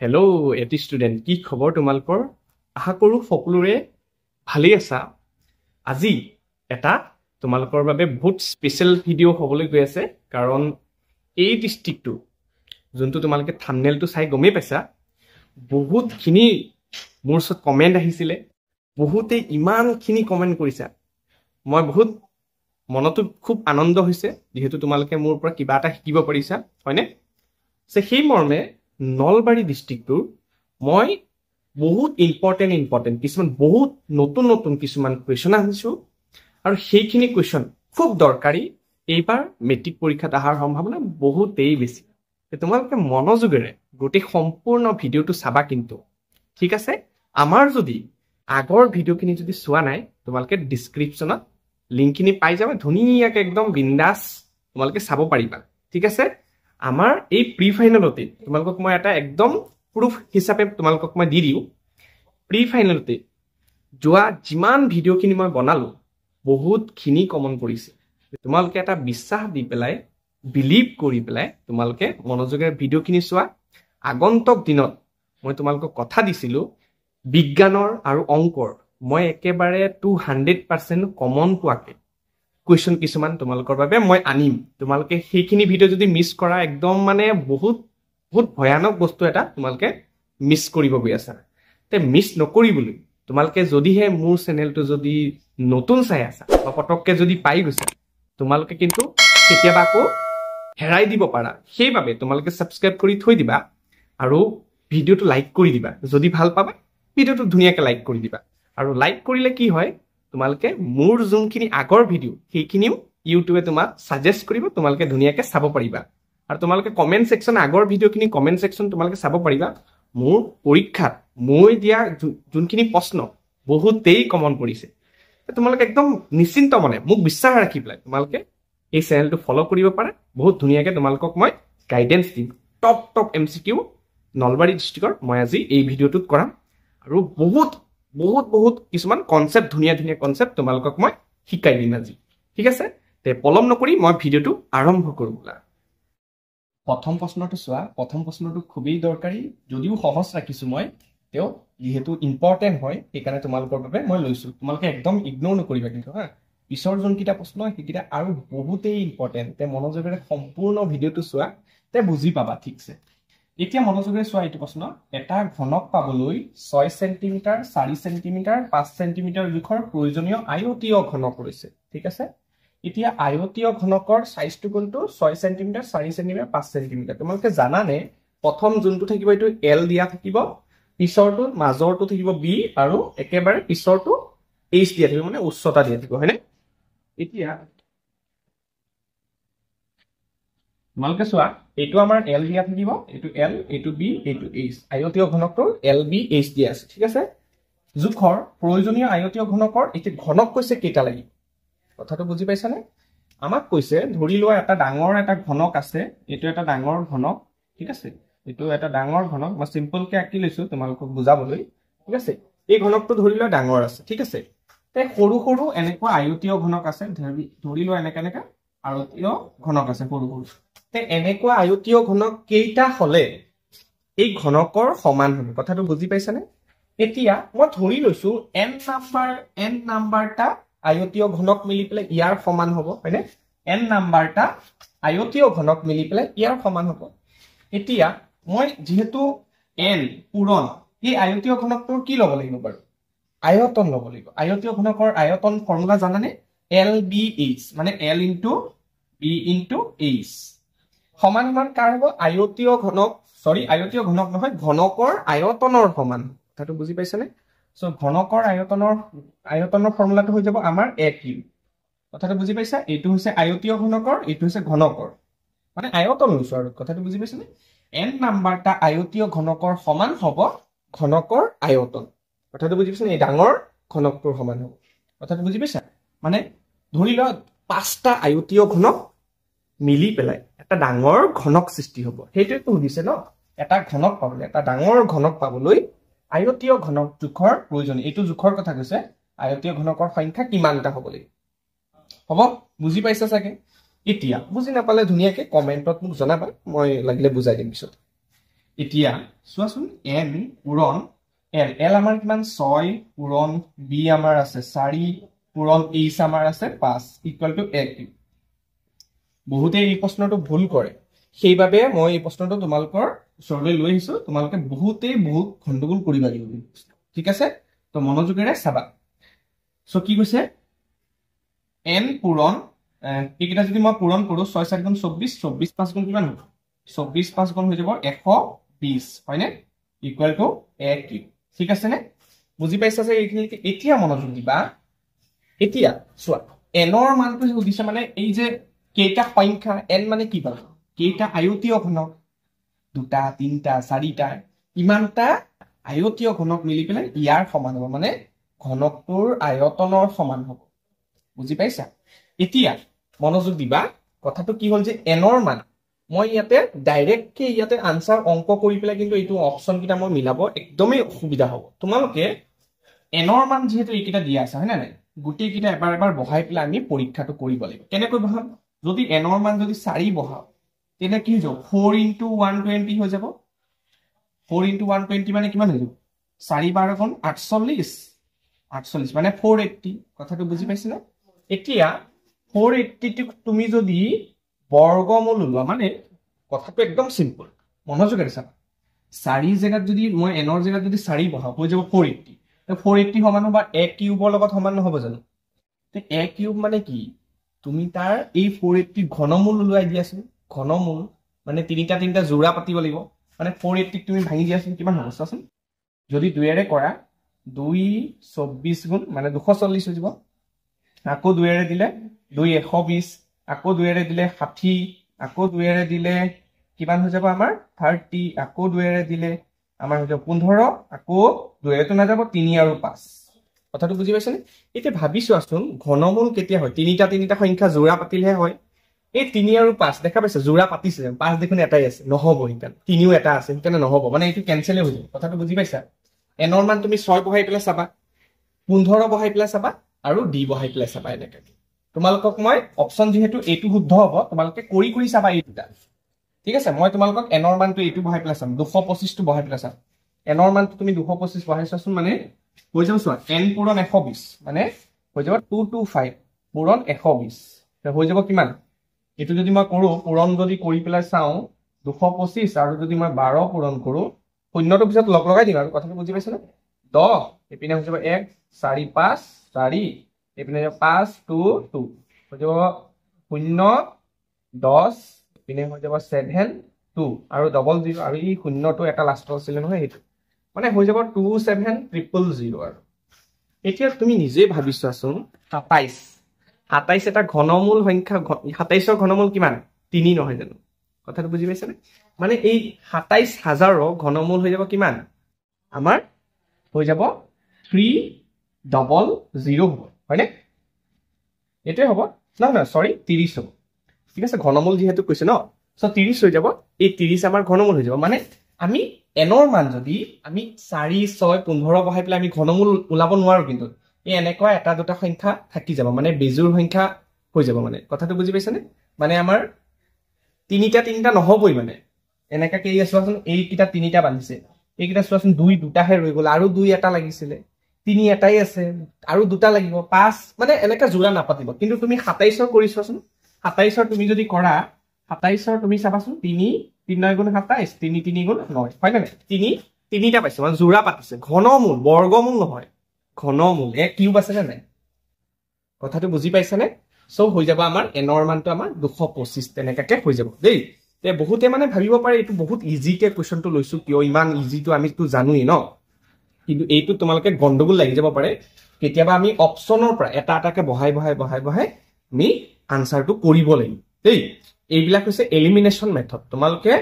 Hello' এটি student, কি খবৰ তোমালোকৰ? আশা কৰোঁ সকলোৰে ভালেই আছা। আজি এটা তোমালোকৰ বাবে বহুত স্পেচিয়েল ভিডিঅ' হ'বলৈ গৈ আছে, কাৰণ এই ডিষ্ট্ৰিক্টটো যোনটো তোমালোকে থাম্বনেইলটো চাই গমেই পাইছা, বহুতখিনি মোৰ ওচৰত কমেণ্ট আহিছিলে, বহুতেই ইমানখিনি কমেণ্ট কৰিছা। মই বহুত মনতো খুব আনন্দ হৈছে, যিহেতু তোমালোকে মোৰ পৰা কিবা এটা শিকিব পাৰিছা, হয়নে? সেই মৰ্মে নলবাৰী ডিষ্ট্ৰিক্টটোৰ মই বহুত ইম্পৰ্টেণ্ট কিছুমান বহুত নতুন কিছুমান কুৱেশ্যন আনিছোঁ, আৰু সেইখিনি কুৱেশ্যন খুব দৰকাৰী। এইবাৰ মেট্ৰিক পৰীক্ষাত অহাৰ সম্ভাৱনা বহুতেই বেছি। তোমালোকে মনোযোগেৰে গোটেই সম্পূৰ্ণ ভিডিঅ'টো চাবা কিন্তু, ঠিক আছে? আমাৰ যদি আগৰ ভিডিঅ'খিনি যদি চোৱা নাই, তোমালোকে ডিছক্ৰিপশ্যনত লিংকখিনি পাই যাবা, ধুনীয়াকৈ একদম বিন্দাছ তোমালোকে চাব পাৰিবা, ঠিক আছে? আমাৰ এই প্ৰি ফাইনেলতে তোমালোকক মই এটা একদম প্ৰুফ হিচাপে তোমালোকক মই দি দিওঁ। প্ৰি ফাইনেলতে যোৱা যিমান ভিডিঅ'খিনি মই বনালোঁ, বহুতখিনি কমন পৰিছে। তোমালোকে এটা বিশ্বাস দি পেলাই, বিলিভ কৰি পেলাই তোমালোকে মনোযোগেৰে ভিডিঅ'খিনি চোৱা। আগন্তুক দিনত মই তোমালোকক কথা দিছিলোঁ, বিজ্ঞানৰ আৰু অংকৰ মই একেবাৰে 200% কমন পোৱাকৈ কুৱেশ্যন কিছুমান তোমালোকৰ বাবে মই আনিম। তোমালোকে সেইখিনি ভিডিঅ' যদি মিছ কৰা, একদম মানে বহুত ভয়ানক বস্তু এটা তোমালোকে মিছ কৰিব গৈ আছা। তে মিছ নকৰিবলৈ তোমালোকে যদিহে মোৰ চেনেলটো যদি নতুন চাই আছা বা পটককৈ যদি পাই গৈছা, তোমালোকে কিন্তু কেতিয়াবা আকৌ হেৰাই দিব পাৰা। সেইবাবে তোমালোকে ছাবস্ক্ৰাইব কৰি থৈ দিবা আৰু ভিডিঅ'টো লাইক কৰি দিবা। যদি ভাল পাবা ভিডিঅ'টো ধুনীয়াকৈ লাইক কৰি দিবা। আৰু লাইক কৰিলে কি হয়, তোমালোকে মোৰ যোনখিনি আগৰ ভিডিঅ' সেইখিনিও ইউটিউবে তোমাক ছাজেষ্ট কৰিব, তোমালোকে ধুনীয়াকৈ চাব পাৰিবা। আৰু তোমালোকে কমেণ্ট ছেকশ্যন, আগৰ ভিডিঅ'খিনি কমেণ্ট ছেকশ্যন তোমালোকে চাব পাৰিবা। মোৰ পৰীক্ষাত মই দিয়া যোনখিনি প্ৰশ্ন বহুতেই কমন পৰিছে। তোমালোকে একদম নিশ্চিন্ত মনে মোক বিশ্বাস ৰাখি পেলাই তোমালোকে এই চেনেলটো ফ'ল' কৰিব পাৰা। বহুত ধুনীয়াকৈ তোমালোকক মই গাইডেঞ্চ দিম। টপ MCQ নলবাৰী ডিষ্ট্ৰিক্টৰ মই আজি এই ভিডিঅ'টোত কৰাম, আৰু বহুত কিছুমান কনচেপ্ট, ধুনীয়া কনচেপ্ট তোমালোকক মই শিকাই দিম আজি, ঠিক আছে? তে পলম নকৰি মই ভিডিঅ'টো আৰম্ভ কৰোঁ বোলা। প্ৰথম প্ৰশ্নটো চোৱা। প্ৰথম প্ৰশ্নটো খুবেই দৰকাৰী, যদিও সহজ ৰাখিছোঁ মই, তেওঁ যিহেতু ইম্পৰ্টেণ্ট হয় সেইকাৰণে তোমালোকৰ বাবে মই লৈছোঁ। তোমালোকে একদম ইগন'ৰ নকৰিবা কিন্তু, হা। পিছৰ যোনকেইটা প্ৰশ্ন সেইকেইটা আৰু বহুতেই ইম্পৰ্টেণ্ট। তে মনোযোগেৰে সম্পূৰ্ণ ভিডিঅ'টো চোৱা, তে বুজি পাবা ঠিকছে। এতিয়া মনোযোগেৰে চোৱা এইটো প্ৰশ্ন। এটা ঘনক পাবলৈ 6 চেণ্টিমিটাৰ, 4 চেণ্টিমিটাৰ, 5 চেণ্টিমিটাৰ জোখৰ প্ৰয়োজনীয় আয়তীয় ঘনক ৰৈছে, ঠিক আছে? এতিয়া আয়তীয় ঘনকৰ চাইজটো কোনটো? 6 চেণ্টিমিটাৰ, 4 চেণ্টিমিটাৰ, 5 চেণ্টিমিটাৰ। তোমালোকে জানানে প্ৰথম যোনটো থাকিব এইটো এল দিয়া থাকিব, পিছৰটো মাজৰটো থাকিব বি, আৰু একেবাৰে পিছৰটো এইচ দিয়া থাকিব, মানে উচ্চতা দিয়া থাকিব, হয়নে? এতিয়া তোমালোকে চোৱা, এইটো আমাৰ এল দিয়া থাকিব, এইটো এল, এইটো বি, এইটো এইচ। আয়তীয় ঘনকটোৰ এল বি এইচ দিয়া আছে, ঠিক আছে? জোখৰ প্ৰয়োজনীয় আয়তীয় ঘনকৰ এতিয়া ঘনক কৈছে কেইটা লাগিব, কথাটো বুজি পাইছানে? আমাক কৈছে, ধৰি লোৱা এটা ডাঙৰ এটা ঘনক আছে, এইটো এটা ডাঙৰ ঘনক, ঠিক আছে? এইটো এটা ডাঙৰ ঘনক, মই চিম্পলকে আঁকি লৈছো তোমালোকক বুজাবলৈ, ঠিক আছে? এই ঘনকটো ধৰি লোৱা ডাঙৰ আছে, ঠিক আছে? তে সৰু এনেকুৱা আয়তীয় ঘনক আছে, ধৰি লোৱা এনেকা আয়তীয় ঘনক আছে সৰু। তে এনেকুৱা আয়তীয় ঘনক কেইটা হলে এই ঘনকৰ সমান হ'ব, কথাটো বুজি পাইছানে? এতিয়া মই ধৰি লৈছো n নাম্বাৰটা আয়তীয় ঘনক মিলি পেলাই ইয়াৰ সমান হ'ব, হয়নে? n নাম্বাৰটা আয়তীয় ঘনক মিলি পেলাই ইয়াৰ সমান হ'ব। এতিয়া মই যিহেতু n পূৰণ, এই আয়তীয় ঘনকটোৰ কি ল'ব লাগিব বাৰু? আয়তন ল'ব লাগিব। আয়তীয় ঘনকৰ আয়তন ফৰ্মুলা জানানে? LBH, মানে L into B into H সমান কাৰ হ'ব? আয়তীয় ঘনক নহয়, ঘনকৰ আয়তনৰ সমান। কথাটো বুজি পাইছানে? সো ঘনকৰ আয়তনৰ ফৰ্মুলাটো হৈ যাব আমাৰ a কিউব। কথাটো বুজি পাইছা? এইটো হৈছে আয়তীয় ঘনকৰ, এইটো হৈছে ঘনকৰ, মানে আয়তন লৈছো আৰু। কথাটো বুজি পাইছানে? n নাম্বাৰটা আয়তীয় ঘনকৰ সমান হ'ব ঘনকৰ আয়তন। কথাটো বুজি পাইছানে? এই ডাঙৰ ঘনকটোৰ সমান হ'ব। কথাটো বুজি পাইছা? মানে ধৰি লোৱা 5টা আয়তীয় ঘনক মিলি পেলাই এটা ডাঙৰ ঘনক সৃষ্টি হ'ব। সেইটোৱেতো সুধিছে ন? এটা ঘনক পাবলৈ, এটা ডাঙৰ ঘনক পাবলৈ আয়তীয় ঘনক জোখৰ প্ৰয়োজন। এইটো জোখৰ কথা কৈছে, আয়তীয় ঘনকৰ সংখ্যা কিমানটা হ'ব লাগিব। হ'ব? বুজি পাইছা চাগে? এতিয়া বুজি নাপালে ধুনীয়াকৈ কমেণ্টত মোক জনাবা, মই লাগিলে বুজাই দিম পিছত। এতিয়া চোৱাচোন n পূৰণ l l আমাৰ কিমান 6 পূৰণ b আমাৰ আছে 4 পূৰণ h আমাৰ আছে 5 ইকুৱেল টু a কিউব বহুতে এই প্ৰশ্নটো ভুল কৰে সেইবাবে মই এই প্ৰশ্নটো তোমালোকৰ ওচৰলৈ লৈ আহিছো তোমালোকে বহুত গণ্ডগোল কৰিবা ঠিক আছে তো মনোযোগেৰে চাবা সো কি কৈছে n পূৰণ এইকেইটা যদি মই পূৰণ কৰো 6 4 গুণ 24 24 5 গুণ কিমান হ'ব 24 5 গুণ হৈ যাব 120 হয়নে ইকুৱেল টু a কিউব ঠিক আছে নে বুজি পাইছা যে এইখিনি এতিয়া মনোযোগ দিবা এতিয়া চোৱা n ৰ মানটো সুধিছে মানে এই যে কেইটা সংখ্যা n মানে কি পাব কেইটা আয়তীয় ঘনক দুটা তিনটা চাৰিটা ইমানটা আয়তীয় ঘনক মিলি পেলাই ইয়াৰ সমান হ'ব মানে ঘনকটোৰ আয়তনৰ সমান হ'ব বুজি পাইছা এতিয়া মনোযোগ দিবা কথাটো কি হ'ল যে n ৰ মান মই ইয়াতে ডাইৰেক্টলি ইয়াতে আনসাৰ অংক কৰি পেলাই কিন্তু এইটো অপচন কিটা মই মিলাব একদমই অসুবিধা হ'ব তোমালোকে n ৰ মান যেহেতু এইকেইটা দিয়া আছে হয় না নাই গুটি কিটা এবাৰ বহাই পেলাই আমি পৰীক্ষাটো কৰিব লাগিব কেনেকৈ বহাম যদি n ৰ মান যদি 4 বহাও তেনে কি হৈ যাব 4 * 120 হৈ যাব 4 * 120 মানে কিমান হৈ যাব 4 12 গুণ 48 মানে 480 কথাটো বুজি পাইছ না এতিয়া 480 টো তুমি যদি বৰ্গমূল লোৱা মানে কথাটো একদম সিম্পল মনোযোগেৰে চাবা 4 জায়গাত যদি মই n ৰ জায়গাত যদি 4 বহাও হৈ যাব 480 তো 480 সমান হ'ব a কিউবৰ লগত সমান নহব জানো তে a কিউব মানে কি তুমি তাৰ এই 480 ঘনমূল উলাই দিয়াছো ঘনমূল মানে তিনিটা জোৰা পাতিব লাগিব মানে 480 তুমি ভাঙি দিয়াছো কিমান হ'ব চাচোন যদি 2 এৰে কৰা 2 24 গুণ মানে 240 হৈ যাব আকৌ 2 এৰে দিলে 2 120 আকৌ 2 এৰে দিলে 60 আকৌ 2 এৰে দিলে কিমান হৈ যাব আমাৰ 30 আকৌ 2 এৰে দিলে আমাৰ হৈ যাব 15 আকৌ 2 এৰে তো না যাব 3 আৰু 5 কথাটো বুজি পাইছনে এতিয়া ভাবিছো আসুন ঘনমূল কেতিয়া হয় তিনিটা সংখ্যা জোৰা পাতিলেহে হয় এই 3 আৰু 5 দেখা পাইছে জোৰা পাতিছে 5 দেখোন এটাই আছে নহব ইমান 3ও এটা আছে তেনে নহব মানে এইটো কেনসেল হৈ যাব কথাটো বুজি পাইছা n ৰ মান তুমি 6 বহাই পেলাই চাবা 15 বহাই পেলাই চাবা আৰু d বহাই পেলাই চাবা এনেকৈ তোমালোকক মই অপচন যেহেতু এইটো শুদ্ধ হ'ব তোমালোকে কৰি চাবা এই দুটা ঠিক আছে মই তোমালোকক n ৰ মানটো এইটো বহাই পেলাই চাম 225 টো বহাই পেলাই চাম n ৰ মানটো তুমি 225 বহাইছাচোন মানে হৈ যাব চোৱা n পূৰণ 120 মানে হৈ যাব 225 পূৰণ 120 হৈ যাব কিমান এটো যদি মই কৰো পূৰণ যদি কৰি পেলাই চাও 225 আৰু যদি মই 12 পূৰণ কৰো শূন্যটো পিছত লগ লগাই দিম আৰু কথাটো বুজি পাইছানে 10 এপিনে হৈ যাব 1 4 5 4 এপিনে 5 2 2 হৈ যাব 0 10 এপিনে হৈ যাব 7 2 আৰু ডবল 0 আৰু এই শূন্যটো এটা লাষ্টত আছিল নহয় হেতু মানে হৈ যাব 27000 আৰু এতিয়া তুমি নিজে ভাবিছোৱাচোন 27 এটা ঘনমূল সংখ্যা 27 ৰ ঘনমূল কিমান 3 নহয় জানো কথাটো বুজি পাইছানে মানে এই 27000 ৰ ঘনমূল হৈ যাব কিমান আমাৰ হৈ যাব 300 হ'ব হয়নে এটাই হ'ব না সৰি 30 হ'ব ঠিক আছে ঘনমূল যেহেতু কৈছে ন সো 30 হৈ যাব এই 30 আমাৰ ঘনমূল হৈ যাব মানে আমি n ৰ মান যদি আমি 4 6 15 বহাই পেলাই আমি ঘনমূল উলাব নোৱাৰো কিন্তু এই এনেকুৱা এটা দুটা সংখ্যা থাকি যাব মানে বেজুৰ সংখ্যা হৈ যাব মানে কথাটো বুজি পাইছানে মানে আমাৰ তিনিটা নহবই মানে এনেকা কেই আছোৱাচোন এই কিটা তিনিটা বান্ধিছে এই কিটা চোৱাচোন দুই দুটাহে ৰৈ গল আৰু দুই এটা লাগিছিলে তিনি এটাই আছে আৰু দুটা লাগিব পাঁচ মানে এনেকা জোৰা নাপাতিব কিন্তু তুমি 27 ৰ কৰিছোৱাচোন 27 ৰ তুমি যদি কৰা 27 ৰ তুমি চাবাচোন 3 9 গুণ 27 3 3 গুণ 9 হয় না তিনিটা পাইছে মানে জোৰা পাতিছে ঘনমূল বৰ্গমূল নহয় ঘনমূল এক কিউব আছে না নাই কথাটো বুজি পাইছানে সো হৈ যাব আমাৰ n ৰ মানটো আমাৰ 225 তেনেকাকে হৈ যাব দেই তে বহুতে মানে ভাবিব পাৰে এইটো বহুত ইজি কে কোৱেশ্চনটো লৈছো কিয় ইমান ইজি তো আমি তো জানোই ন কিন্তু এইটো তোমালোকে গণ্ডগোল লাগি যাব পাৰে কেতিয়াবা আমি অপচনৰ পৰা এটা এটাকে বহাই আমি আনসাৰটো কৰিব লাগিব দেই এইবিলাক হৈছে এলিমিনেশন মেথড তোমালোকে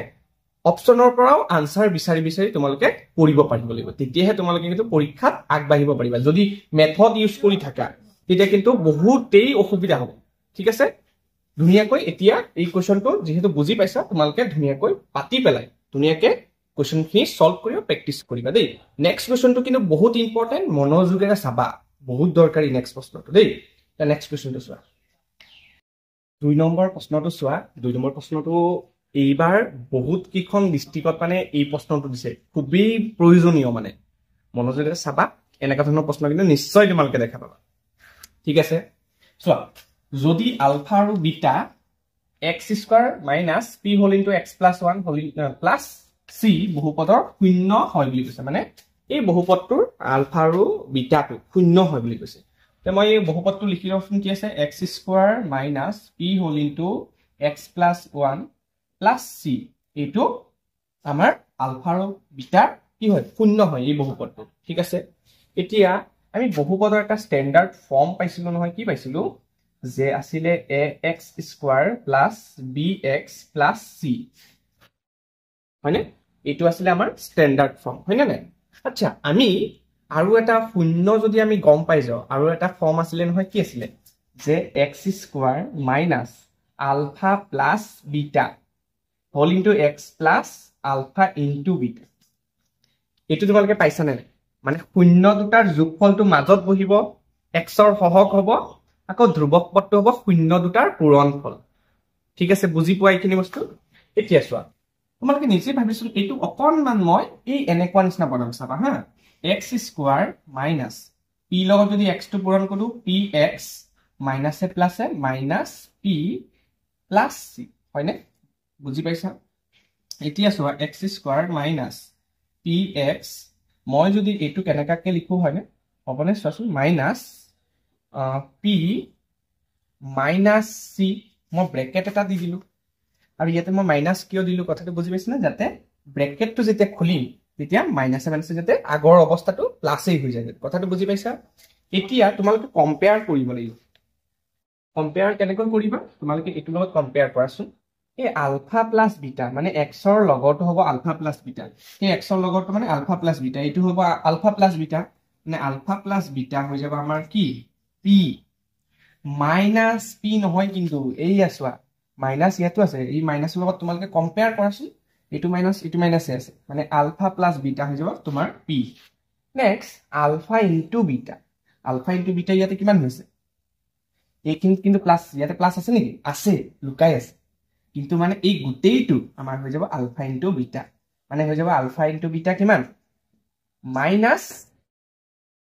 অপচনৰ পৰাও আনসাৰ বিচাৰি তোমালোকে কৰিব পাৰিব লাগিব তেতিয়াহে তোমালোকে কিন্তু পৰীক্ষাত আগবাঢ়িব পাৰিবা যদি মেথড ইউজ কৰি থাকা তেতিয়া কিন্তু বহুতেই অসুবিধা হ'ব ঠিক আছে ধুনিয়াকৈ এতিয়া এই কোৱেশ্চনটো যেহেতু বুজি পাইছা তোমালোকে ধুনিয়াকৈ পাতি পেলাই ধুনিয়াকে কোৱেশ্চনখিনি সলভ কৰি প্ৰেক্টিস কৰিবা দেই নেক্সট কোৱেশ্চনটো কিন্তু বহুত ইম্পৰ্টেন্ট মনোযোগেৰে চাবা বহুত দৰকাৰী নেক্সট প্ৰশ্নটো দেই তা নেক্সট কোৱেশ্চনটো চোৱা 2 নম্বৰ প্ৰশ্নটো চোৱা 2 নম্বৰ প্ৰশ্নটো এইবাৰ বহুত কিখন ডিস্ট্ৰিক্টত মানে এই প্ৰশ্নটো দিছে খুবেই প্ৰয়োজনীয় মানে মনোযোগেৰে চাবা এনেকা ধৰণৰ প্ৰশ্ন কিন্তু নিশ্চয় তোমালোকে দেখা পাবা ঠিক আছে চোৱা যদি আলফা আৰু beta x square minus p whole into x plus 1 whole plus c বহুপদৰ শূন্য হয় বুলি কৈছে মানে এই বহুপদটোৰ আলফা আৰু বিটাটো শূন্য হয় বুলি কৈছে তে মই এই বহুপদটো লিখি লওঁচোন কি আছে x square minus p whole into x plus 1 plus c এইটো আমাৰ আলফা আৰু বিটা কি হয় শূন্য হয় এই বহুপদটো ঠিক আছে এতিয়া আমি বহুপদৰ এটা স্ট্যান্ডার্ড ফর্ম পাইছিলো নহয় কি পাইছিলো যে আসিলে ax square plus bx plus c হয়নে এইটো আসলে আমাৰ স্ট্যান্ডাৰ্ড ফৰ্ম হয়নে নাই আচ্ছা আমি আৰু এটা শূন্য যদি আমি গম পাই যাও আৰু এটা ফর্ম আসলে নহয় কি আসলে যে x square minus alpha plus beta whole into x plus alpha into beta এইটো তোমালোকে পাইছা নে মানে শূন্য দুটাৰ যোগফলটো মাজত বহিব x ৰ সহগ হ'ব আকৌ ধ্ৰুৱক পদটো হ'ব শূন্য দুটাৰ পূৰণফল ঠিক আছে বুজি পোৱা এইখিনি বস্তু এতিয়া চোৱা তোমালোকে নিজে ভাবিছোন এইটো অকনমান মই এই এনেকুৱা নিচিনা বনাম চাবা হা x স্কয়াৰ মাইনাস p লগত যদি x টো পূৰণ কৰো px মাইনাস এ প্লাস এ মাইনাস p প্লাস c হয়নে বুজি পাইছা এতিয়া চোৱা x স্কয়াৰ মাইনাস px মই যদি এইটো কেনেকাকে লিখো হয়নে হ'বনে চোৱাচোন মাইনাস p মাইনাস c মই ব্ৰেকেট এটা দি দিলো আৰু ইয়াতে মই মাইনাস কিয় দিলো কথাটো বুজি পাইছনে যাতে ব্ৰেকেটটো যেতিয়া খুলিম তেতিয়া মাইনাস মাইনাস যাতে আগৰ অৱস্থাটো প্লাসেই হৈ যায় কথাটো বুজি পাইছা এতিয়া তোমালোকে কম্পেয়াৰ কৰিব লাগিব কম্পেয়াৰ কেনেকৈ কৰিবা তোমালোকে এইটো লগত কম্পেয়াৰ কৰাচোন এই আলফা প্লাস বিটা মানে x ৰ লগৰটো হ'ব আলফা প্লাস বিটা এই x ৰ লগৰটো মানে আলফা প্লাস বিটা এইটো হ'ব আলফা প্লাস বিটা মানে আলফা প্লাস বিটা হৈ যাব আমাৰ কি p মাইনাস p নহয় কিন্তু এই আসোৱা মাইনাস ইয়াতো আছে এই মাইনাসৰ লগত তোমালোকে কম্পেয়াৰ কৰাচোন এইটো মাইনাস আছে মানে আলফা প্লাস বিটা হৈ যাব তোমাৰ p next alpha into beta ইয়াতে কিমান হৈছে এইখিনি কিন্তু প্লাস ইয়াতে প্লাস আছে নেকি আছে লুকাই আছে কিন্তু মানে এই গুটেইটো আমাৰ হৈ যাব আলফা ইনটু বিটা মানে হৈ যাব আলফা ইনটু বিটা কিমান মাইনাস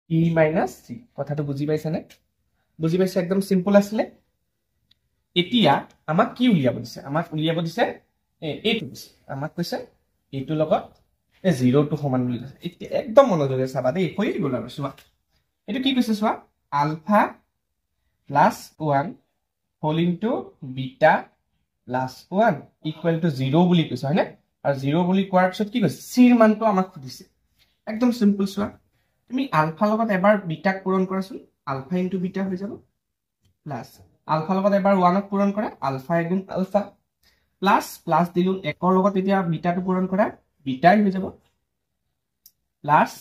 e মাইনাস c কথাটো বুজি পাইছানে বুজি পাইছা একদম সিম্পল আছিল এতিয়া আমাক কি উলিয়াব দিছে এইটো আমাক কৈছে এইটো লগত এই 0 টো সমান বুলি কৈছে এতিয়া একদম মনোযোগেৰে চাবা দেই হৈ গ'ল আৰু চোৱা এইটো কি কৈছে চোৱা alpha plus 1 whole into beta plus 1 equal to 0 বুলি কৈছে হয়নে আৰু 0 বুলি কোৱাৰ পিছত কি কৈছে c ৰ মানটো আমাক খুদিছে একদম সিম্পল চোৱা তুমি আলফা লগত এবাৰ বিটাক পূৰণ কৰাচোন আলফা ইনটু বিটা হৈ যাব প্লাস আলফা লগত এবাৰ 1 ক পূৰণ কৰা আলফা গুণ আলফা প্লাস দিলু 1 ৰ লগত এতিয়া বিটাটো পূৰণ কৰা বিটাই হৈ যাব প্লাস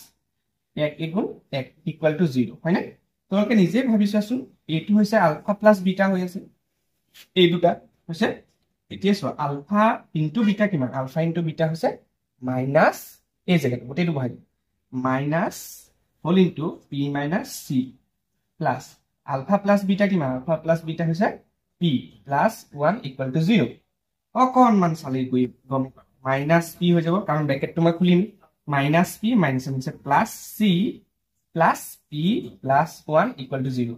1 গুণ 1 ইকুয়াল টু 0 হয়নে তোমালোকে নিজে ভাবিছাচোন এইটো হৈছে আলফা প্লাস বিটা হৈ আছে এই দুটা হৈছে এতিয়া চোৱা আলফা ইনটু বিটা কিমান আলফা ইনটু বিটা হৈছে মাইনাস এই জায়গাটো গোটেইটো বহাই minus whole into p minus c plus alpha plus beta কিমান আলফা প্লাস বিটা হৈছে p প্লাস 1 ইকুয়াল টু 0 অকনমান চালি গৈ গম মাইনাস p হৈ যাব কাৰণ ব্ৰেকেটটো মই খুলিম মাইনাস p মাইনাস আছে plus c plus p plus 1 equal to 0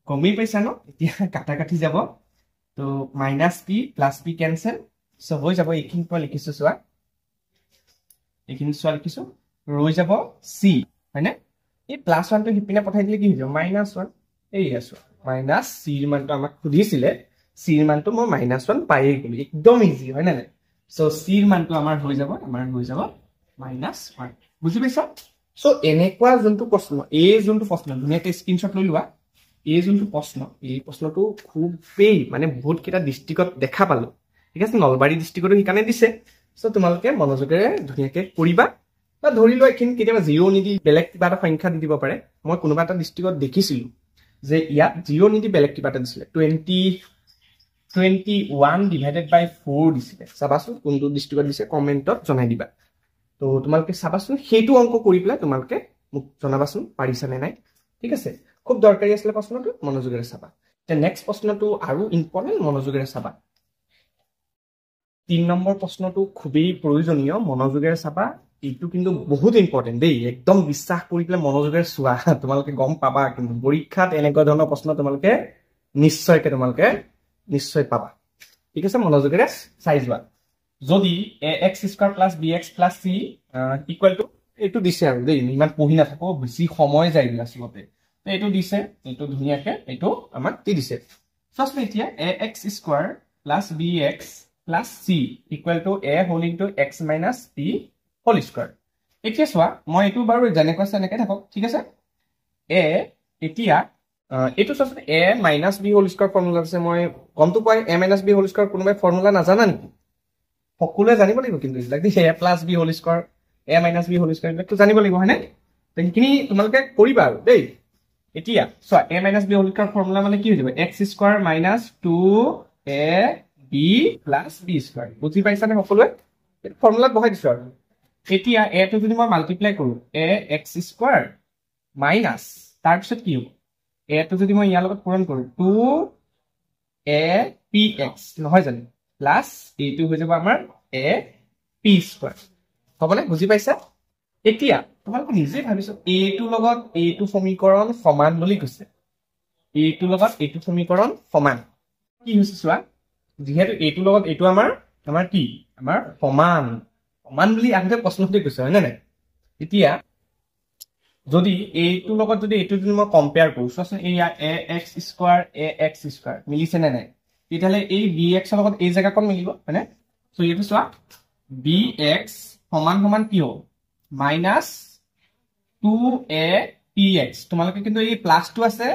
কমি পাইছা ন এতিয়া কাটা কাটি যাব তো minus p plus p cancel so হৈ যাব এইখিনি মই লিখিছো চোৱা এইখিনি চোৱা লিখিছো ৰৈ যাব c হয়নে এই প্লাস 1 টো হিপিনে পঠাই দিলে কি হৈ যাব মাইনাস 1 এই আছে মাইনাস c ৰ মানটো আমাক খুদিছিলে c ৰ মানটো মই মাইনাস 1 পাইয়ে গলি একদম ইজি হয় না সো c ৰ মানটো আমাৰ হৈ যাব মাইনাস 1 বুজি পাইছা সো এনেকুৱা যোনটো প্ৰশ্ন এই যোনটো প্ৰশ্ন ধুনীয়াকৈ স্ক্ৰিনশ্বট লৈ লোৱা এই যোনটো প্ৰশ্ন এই প্ৰশ্নটো খুবেই মানে বহুত কেইটা ডিস্ট্ৰিক্টত দেখা পালো ঠিক আছে নলবাৰী ডিস্ট্ৰিক্টতো হিকানে দিছে সো তোমালোকে মনোযোগেৰে ধুনীয়াকৈ কৰিবা বা ধৰি লোৱা এখিনি কেতিয়াবা 0 নিদি বেলেগ কিবা এটা সংখ্যা দি দিব পাৰে মই কোনোবা এটা ডিস্ট্ৰিক্টত দেখিছিলো যে ইয়াত 0 নিদি বেলেগ কিবা এটা দিছিলে 21 ডিভাইডেড বাই 4 দিছিলে চাবাচোন কোনটো ডিস্ট্ৰিক্টত দিছে কমেন্টত জনাই দিবা তো তোমালোকে চাবাচোন হেতু অংক কৰি পেলাই তোমালোকে মোক জনাবাচোন পাৰিছা নে নাই ঠিক আছে খুব দৰকাৰী আছিল প্ৰশ্নটো মনোযোগেৰে চাবা তে নেক্সট প্ৰশ্নটো আৰু ইম্পৰ্টেন্ট মনোযোগেৰে চাবা 3 নম্বৰ প্ৰশ্নটো খুবেই প্ৰয়োজনীয় মনোযোগেৰে চাবা এইটো কিন্তু বহুত ইম্পৰ্টেন্ট দেই একদম বিশ্বাস কৰি পেলাই মনোযোগেৰে চোৱা তোমালোকে গম পাবা কিন্তু পৰীক্ষাত এনেকুৱা ধৰণৰ প্ৰশ্ন তোমালোকে নিশ্চয় পাবা ঠিক আছে মনোযোগেৰে চাই যোৱা যদি ax square plus bx plus c equal two এইটো দিছে আৰু দেই ইমান পঢ়ি নাথাকো বেছি সময় যায় আচলতে তো এইটো দিছে এইটো ধুনিয়াকে এইটো আমাক কি দিছে ফাৰ্স্ট এতিয়া ax square plus bx plus c equal to a whole into x minus b whole square এতিয়া চোৱা মই এইটো বাৰু যেনেকৈ আছে এনেকৈ থাকক ঠিক আছে a এতিয়া এইটো চাচোন a minus b whole square formula আছে মই গমটো পাই a minus b whole square কোনোবাই ফৰ্মুলা নাজানা নেকি সকলোৱে জানিব লাগিব কিন্তু এইবিলাক দেই a plus b whole square a minus b whole square এইটো জানিব লাগিব হয়নে সেইখিনি তোমালোকে কৰিবা আৰু দেই এতিয়া চোৱা a minus b whole square formula মানে কি হৈ যাব x square minus 2ab plus b square বুজি পাইছানে সকলোৱে ফৰ্মুলাত বহাই দিছো আৰু এতিয়া a টো যদি মই মাল্টিপ্লাই কৰো ax স্কয়াৰ মাইনাছ তাৰ পিছত কি হ'ব a টো যদি মই ইয়াৰ লগত পূৰণ কৰো 2apx নহয় জানো প্লাছ এইটো হৈ যাব আমাৰ ap স্কয়াৰ হ'বনে বুজি পাইছা এতিয়া তোমালোকে নিজে ভাবিছো a টো লগত এইটো সমীকৰণ সমান বুলি কৈছে a টো লগত এইটো সমীকৰণ সমান কি হৈছে চোৱা যেহেতু a টো লগত এইটো আমাৰ কি আমাৰ সমান বুলি আগতে প্ৰশ্নতে কৈছে হয় নাই এতিয়া যদি a টো লগত যদি এইটো যদি মই কম্পেয়াৰ কৰো চোৱাচোন এই ax স্কয়াৰ মিলিছে নে নাই তেতিয়ালে এই bx ৰ লগত এই জায়গাখন মিলিব হয়নে সো এইটো চোৱা bx সমান কি হ'ব মাইনাছ 2apx তোমালোকে কিন্তু এই প্লাসটো আছে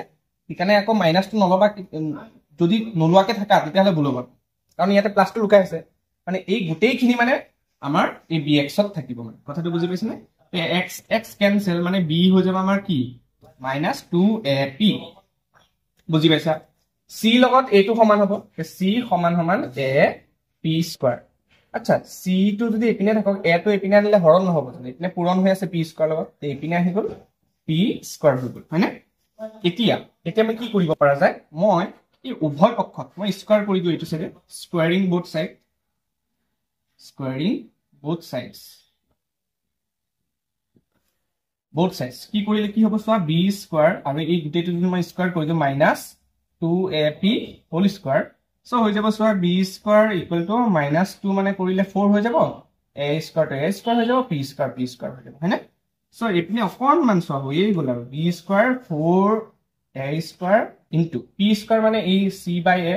এখানে আকৌ মাইনাসটো নলবা যদি নলুৱাকে থাকা তেতিয়ালে ভুল হ'ব কাৰণ ইয়াতে প্লাসটো লুকাই আছে মানে এই গোটেইখিনি মানে আমাৰ এই bx ত থাকিব মানে কথাটো বুজি পাইছনে x ক্যান্সেল মানে b হৈ যাব আমাৰ কি মাইনাছ 2ap বুজি পাইছা c লগত এইটো সমান হ'ব c সমান ap স্কয়াৰ আচ্ছা c টো যদি এপিনে থাকক a টো এপিনে আনিলে হৰণ নহব জানো এপিনে পূৰণ হৈ আছে p স্কয়াৰ লগত এপিনে আহি গল p স্কয়াৰ হৈ গল হয়নে এতিয়া আমি কি কৰিব পৰা যায় মই এই উভয় পক্ষত মই স্কয়াৰ কৰি দিও এইটো সাইডে স্কয়াৰিং both sides কি কৰিলে কি হ'ব চোৱা b স্কয়াৰ আৰু এই গোটেইটো যদি মই স্কয়াৰ কৰি দিও minus 2ap whole square so হৈ যাব চোৱা b square equal to minus 2 মানে কৰিলে 4 হৈ যাব a স্কয়াৰ হৈ যাব p স্কয়াৰ হৈ যাব হয়নে সো এপিনে অকনমান চোৱা হৈয়ে গল আৰু b square 4a square into p square মানে এই c বাই a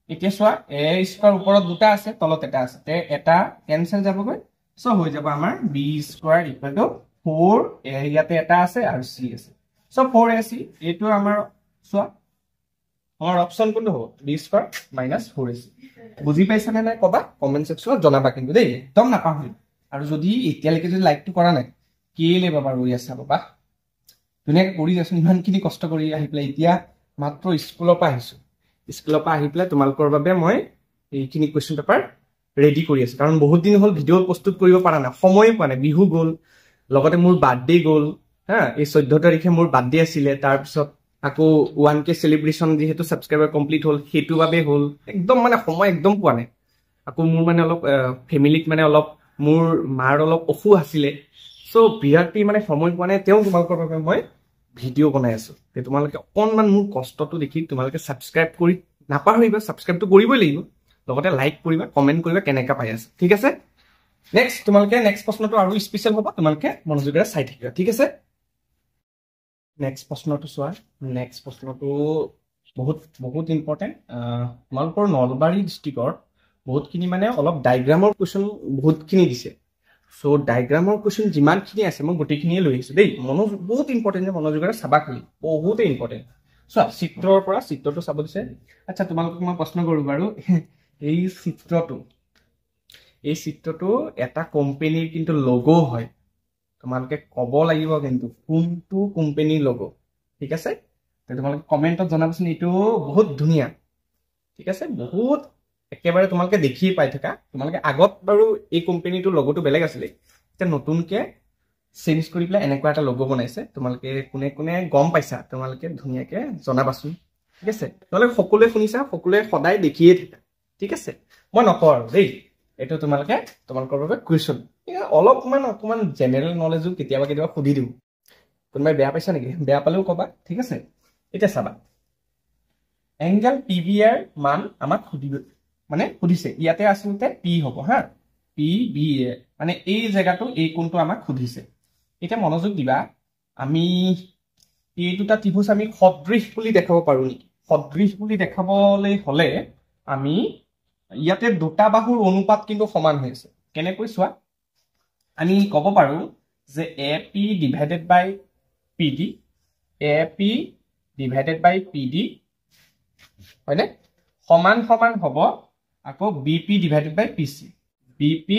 এতিয়া চোৱা a স্কয়াৰ ওপৰত দুটা আছে তলত এটা আছে তে এটা কেনসেল যাবগৈ সো হৈ যাব আমাৰ b square equal to 4a ইয়াতে এটা আছে আৰু c আছে সো 4ac এটো আমাৰ চোৱা আমাৰ অপচন কোনটো হ'ব b স্কয়াৰ মাইনাছ 4ac বুজি পাইছা নে নাই কবা কমেন্ট সেকশনত জনাবা কিন্তু দেই একদম নাপাহৰি আৰু যদি এতিয়ালৈকে যদি লাইকটো কৰা নাই কেলে বাবা ৰৈ আছা বাবা ধুনীয়াকৈ কৰি যাচোন ইমানখিনি কষ্ট কৰি আহি পেলাই এতিয়া মাত্ৰ স্কুলৰ পৰা আহি পেলাই তোমালোকৰ বাবে মই এইখিনি কোৱেশ্চন পেপাৰ ৰেডি কৰি আছো কাৰণ বহুত দিন হল ভিডিও প্ৰস্তুত কৰিব পৰা নাই সময় পোৱা নাই বিহু গল লগতে মোৰ বাৰ্থডে গল হা এই 14 তাৰিখে মোৰ বাৰ্থডে আছিল তাৰ পিছত আকৌ 1k সেলিব্ৰেশন যেহেতু সাবস্ক্ৰাইবাৰ কমপ্লিট হল হেতু বাবে হল একদম মানে সময় একদম পোৱা নাই আকৌ মোৰ মানে অলপ ফ্যামিলিত মানে অলপ মোৰ মাৰ অলপ অসুখ আছিল সো বিৰাটি মানে সময় পোৱা নাই তেও তোমালোকৰ বাবে মই ভিডিও বনাই আছো তে তোমালোকে অকনমান মোৰ কষ্টটো দেখি তোমালোকে সাবস্ক্ৰাইব কৰি নাপাহৰিবা সাবস্ক্ৰাইবটো কৰিবই লাগিব লগতে লাইক কৰিবা কমেন্ট কৰিবা কেনেকা পাই আছে ঠিক আছে নেক্সট তোমালোকে নেক্সট প্ৰশ্নটো আৰু স্পেশাল হ'ব তোমালোকে মনোযোগেৰে চাই থাকিবা ঠিক আছে নেক্সট প্ৰশ্নটো চোৱা নেক্সট প্ৰশ্নটো বহুত ইম্পৰ্টেন্ট তোমালোকৰ নলবাৰী ডিস্ট্ৰিক্টৰ বহুতখিনি মানে অলপ ডায়াগ্ৰামৰ কোৱেশ্চন বহুতখিনি দিছে সো ডায়াগ্ৰামৰ কোৱেশ্চন যিমানখিনি আছে মই গোটেইখিনিয়ে লৈ আহিছো দেই বহুত ইম্পৰ্টেন্ট যে মনোযোগেৰে চাবা খালি বহুতে ইম্পৰ্টেন্ট চোৱা চিত্ৰৰ পৰা চিত্ৰটো চাব দিছে আচ্ছা তোমালোকক মই প্ৰশ্ন কৰো বাৰু এই চিত্ৰটো এটা কোম্পানীৰ কিন্তু লোগো হয় তোমালোকে কব লাগিব কিন্তু কোনটো কোম্পানীৰ লোগো ঠিক আছে তে তোমালোকে কমেন্টত জনাবচোন এইটো বহুত ধুনিয়া ঠিক আছে বহুত একেবাৰে তোমালোকে দেখিয়ে পাই থাকা তোমালোকে আগত বাৰু এই কোম্পানীটো লোগোটো বেলেগ আছিল তে নতুনকে চেঞ্জ কৰি পেলাই এনেকুৱা এটা লোগো বনাইছে তোমালোকে কোনে গম পাইছা তোমালোকে ধুনিয়াকে জনাবাচোন ঠিক আছে তোমালোকে সকলোৱে শুনিছা সকলোৱে সদায় দেখিয়ে থাকা ঠিক আছে মই নকওঁ আৰু দেই এইটো তোমালোকৰ বাবে কুৱেশ্যন অকমান জেনেৰেল নলেজো কেতিয়াবা সুধি দিওঁ কোনোবাই বেয়া পাইছা নেকি বেয়া পালেও ক'বা ঠিক আছে এতিয়া চাবা এংগেল PBR মান আমাক সুধিছে ইয়াতে আচলতে পি হ'ব হা PBA মানে এই জেগাটো এই কোণটো আমাক সুধিছে এতিয়া মনোযোগ দিবা আমি এই দুটা ত্ৰিভুজ আমি সদৃশ বুলি দেখাব পাৰো নেকি সদৃশ বুলি দেখাবলৈ হলে আমি ইয়াতে দুটা বাহুৰ অনুপাত কিন্তু সমান হৈ আছে কেনেকৈ চোৱা আমি ক'ব পাৰো যে AP ডিভাইডেড বাই PD AP ডিভাইডেড বাই PD হয়নে সমান সমান হ'ব আকৌ BP ডিভাইডেড বাই PC BP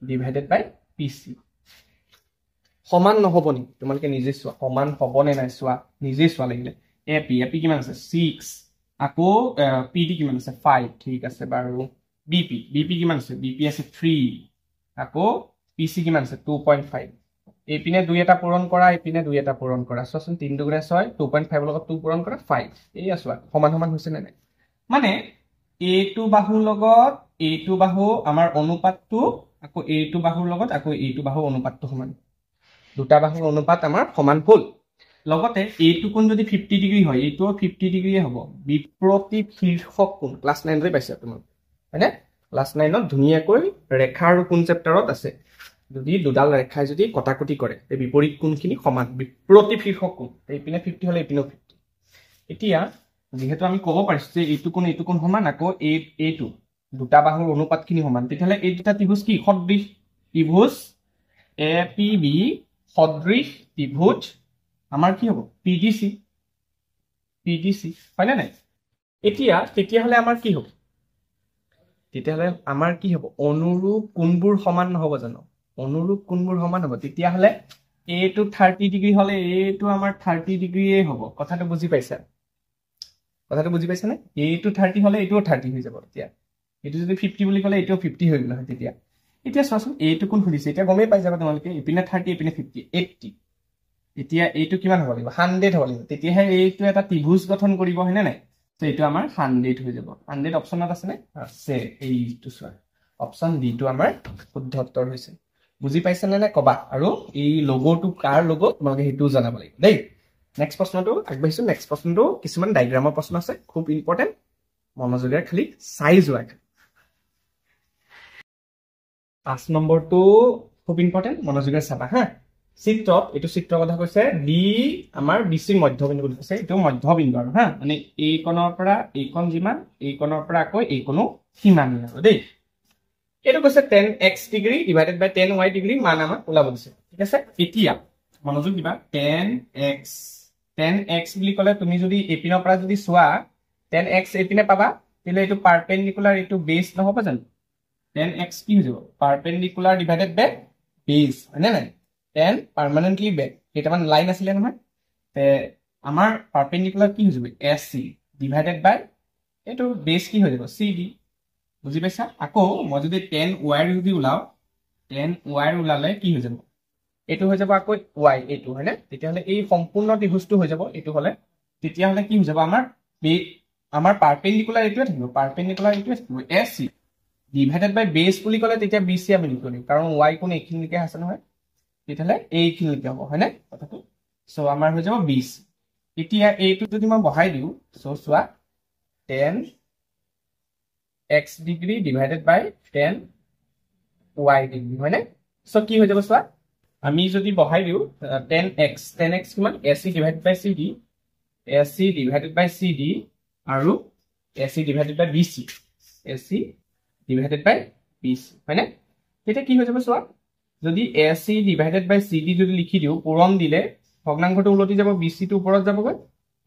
ডিভাইডেড বাই PC সমান নহব নি তোমালোকে নিজে চোৱা সমান হ'ব নে নাই চোৱা নিজে চোৱা লাগিলে AP কিমান আছে 6 আকৌ PD কিমান আছে 5 ঠিক আছে বাৰু BP কিমান আছে BP আছে 3 আকৌ PC কিমান আছে 2.5 এইপিনে 2 এটা পূৰণ কৰা এইপিনে 2 এটা পূৰণ কৰা চোৱাচোন 3 2 6 2.5 লগত 2 পূৰণ কৰা 5 এই চোৱা সমান সমান হৈছে নে নাই মানে এইটো বাহুৰ লগত এইটো বাহু আমাৰ অনুপাতটো আকৌ এইটো বাহুৰ লগত আকৌ এইটো বাহুৰ অনুপাতটো সমান দুটা বাহুৰ অনুপাত আমাৰ সমান হ'ল লগতে এইটো কোণ যদি 50 ডিগ্ৰী হয় এইটো 50 ডিগ্ৰী হ'ব বিপৰীত শীৰ্ষক কোণ ক্লাছ 9 ৰে পাইছা তোমালোকে হয়নে ক্লাছ 9 ত ধুনিয়াকৈ ৰেখা আৰু কোণ চেপ্টাৰত আছে যদি দুডাল ৰেখাই যদি কটাকটি কৰে এই বিপৰীত কোণখিনি সমান বিপৰীত শীৰ্ষক কোণ এইপিনে 50 হলে এইপিনেও 50 এতিয়া যেহেতু আমি ক'ব পাৰিছো যে এইটো কোণ সমান আকৌ এইটো দুটা বাহুৰ অনুপাতখিনি সমান তেতিয়াহলে এই দুটা ত্ৰিভুজ কি সদৃশ ত্ৰিভুজ APB সদৃশ ত্ৰিভুজ আমাৰ কি হ'ব PDC হয় না নাই এতিয়া তেতিয়াহলে আমাৰ কি হ'ব অনুৰূপ কোণবোৰ সমান নহব জানো অনুৰূপ কোণবোৰ সমান হ'ব তেতিয়াহলে এইটো 30 ডিগ্ৰী হলে এইটো আমাৰ 30 ডিগ্ৰীয়ে হ'ব কথাটো বুজি পাইছা নে এইটো 30 হলে এইটোও 30 হৈ যাব তেতিয়া এইটো যদি 50 বুলি ক'লে এইটোও 50 হৈ গ'ল হয় এতিয়া চোৱাচোন এইটো কোণ সুধিছে এতিয়া গমেই পাই যাবা তোমালোকে ইপিনে 30 ইপিনে 50 80 এতিয়া এইটো কিমান হ'ব লাগিব 100 হ'ব লাগিব তেতিয়াহে এইটো এটা ত্ৰিভুজ গঠন কৰিব হয়নে নাই তো এইটো আমাৰ 100 হৈ যাব 100 অপচনত আছে নে আছে এইটো চোৱা অপচন ডি টো আমাৰ শুদ্ধ উত্তৰ হৈছে বুজি পাইছা নে কবা আৰু এই লোগোটো কাৰ লোগো তোমালোকে হেতু জানাব লাগিব দেই নেক্সট প্ৰশ্নটো আগবাঢ়িছো নেক্সট প্ৰশ্নটো কিছুমান ডায়াগ্ৰামৰ প্ৰশ্ন আছে খুব ইম্পৰ্টেন্ট মনোযোগেৰে খালি চাই যোৱা 5 নম্বৰটো খুব ইম্পৰ্টেন্ট মনোযোগেৰে চাবা হা চিত্ৰত এইটো চিত্ৰৰ কথা কৈছে ডি আমাৰ BC মধ্যবিন্দু বুলি কৈছে এইটো মধ্যবিন্দু আৰু হা মানে এই কোণৰ পৰা এই কোণ যিমান এই কোণৰ পৰা আকৌ এই কোণো সিমান আৰু দেই এইটো কৈছে 10x ডিগ্ৰী ডিভাইডেড বাই 10y ডিগ্ৰী মান আমাক ওলাব দিছে ঠিক আছে এতিয়া মনোযোগ দিবা 10x বুলি ক'লে তুমি যদি এপিনৰ পৰা যদি চোৱা 10x এপিনে পাবা তেলে এইটো পাৰপেন্ডিকুলাৰ এইটো বেস নহব জানো 10x কি হৈ যাব পাৰপেন্ডিকুলাৰ ডিভাইডেড বাই বেস হয়নে নাই 10 পাৰ্মানেন্টলি বেক কেইটামান লাইন আছিলে নহয় তে আমাৰ পাৰপেন্ডিকুলাৰ কি হৈ যাব AC ডিভাইডেড বাই এটো বেস কি হৈ যাব CD বুজি পাইছা আকৌ মই যদি 10y যদি উলাও 10y উলালে কি হৈ যাব এটো হৈ যাব আকৌ y এটো হয়নে তেতিয়াহলে এই সম্পূৰ্ণ ত্ৰিভুজটো হৈ যাব এটো হলে তেতিয়াহলে কি হৈ যাব আমাৰ পাৰপেন্ডিকুলাৰ এটোৱে থাকিব পাৰপেন্ডিকুলাৰ এটোৱে থাকিব AC ডিভাইডেড বাই বেস বুলি ক'লে তেতিয়া BC আমি লিখিম কাৰণ y কোন এইখিনিকে আছে নহয় তেতিয়াহলে এইখিনিকে হ'ব হয়নে কথাটো সো আমাৰ হৈ যাব 20 এতিয়া এইটো যদি মই বহাই দিও সো চোৱা 10x ডিগ্ৰী ডিভাইডেড বাই 10y ডিগ্ৰী হয়নে সো কি হৈ যাব চোৱা আমি যদি বহাই দিও 10x কিমান AC ডিভাইডেড বাই CD AC ডিভাইডেড বাই CD আৰু AC ডিভাইডেড বাই BC AC ডিভাইডেড বাই BC হয়নে তেতিয়া কি হৈ যাব চোৱা যদি AC ডিভাইডেড বাই CD যদি লিখি দিও পূৰণ দিলে ভগ্নাংশটো উলটি যাব BC টো ওপৰত যাবগৈ